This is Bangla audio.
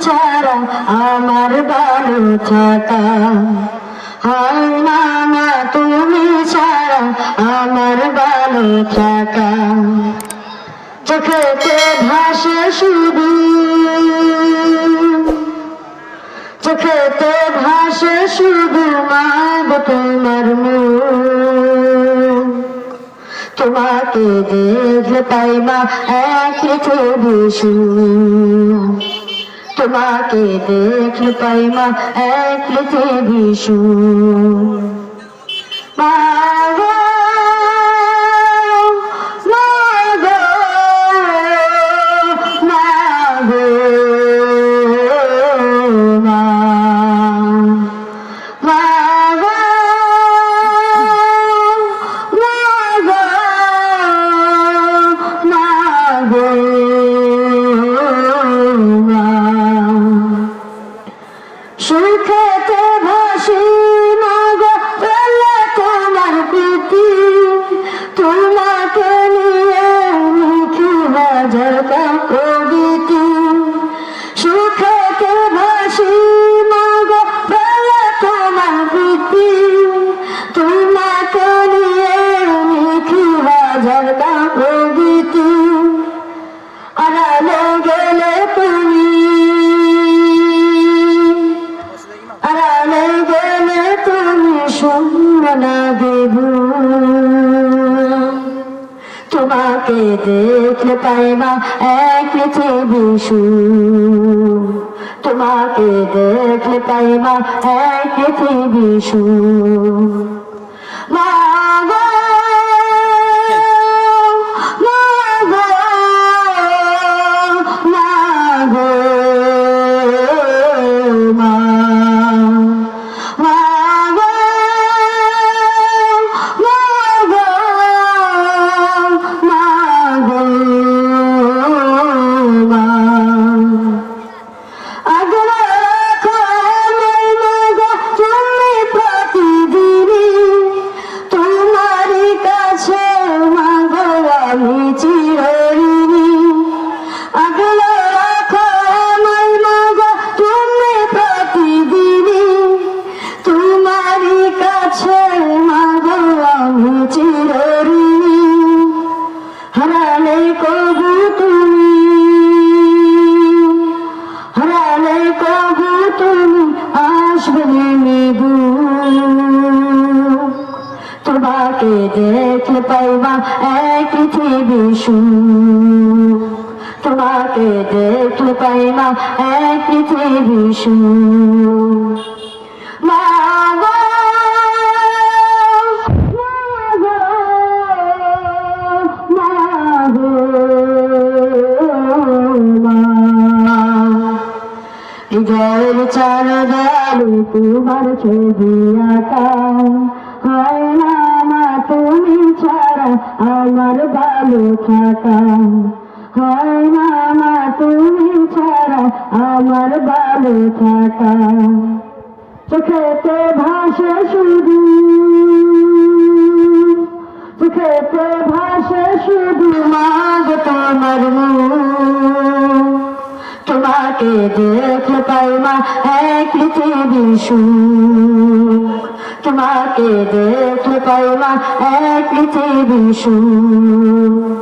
ছাড়া আমার ভালো থাকা হয় না মা, তুমি ছাড়া আমার ভালো থাকা। চোখেতে ভাসে শুধু, চোখেতে ভাসে শুধু মা গো তোমার মুখ। তোমাকে দেখলে পাই মা এক পৃথিবী সুখ। তোমাকে দেখলে পাই মা এক পৃথিবী সুখ। মা গো, মা গো, মা গো, মা, মা গো, মা গো, মা গো, মা। সুখেতে ভাসি মা গো পেলে তোমার প্রীতি, তোমাকে নিয়ে লিখি হাজার কবিতি। সুখেতে ভাসি মা গো পেলে তোমার প্রীতি, তোমাকে নিয়ে লিখি হাজার কবিতি। আড়ালে গেলে তুমি, আড়ালে গেলে তুমি শুনবে না দেব। তোমাকে দেখলে পাই মা এক পৃথিবী সুখ। তোমাকে দেখলে পাই মা এক পৃথিবী সুখ। মা গো, মা গো, মা গো, মা, মা গো, মা গো, মা গো, মা। আগলে রাখো আমায় মা গো তুমি প্রতিদিনই, তোমারই কাছে মা গো আমি চিরঋণী। আগলে রাখো আমায় মা গো তুমি প্রতিদিনই, তোমারই কাছে মা গো আমি চিরঋণী। হারালে কবু তুমি, হারালে কবু তুমি আসবে নেবু। তোমাকে দেখলে পাই মা এক পৃথিবী সুখ। তোমাকে দেখলে পাই মা এক পৃথিবী সুখ। মা গো, মা গো, মা, হৃদয়ের চারদারে তোমার ছবি আঁকা হয় না মা, তুমি ছাড়া আমার ভালো থাকা হয় না মা, তুমি ছাড়া আমার ভালো থাকা। চোখেতে ভাসে শুধু, চোখেতে ভাসে শুধু মা গো তোমার মুখ। তোমাকে দেখলে পাই মা এক পৃথিবী সুখ। তোমাকে দেখলে পাই মা এক পৃথিবী সুখ।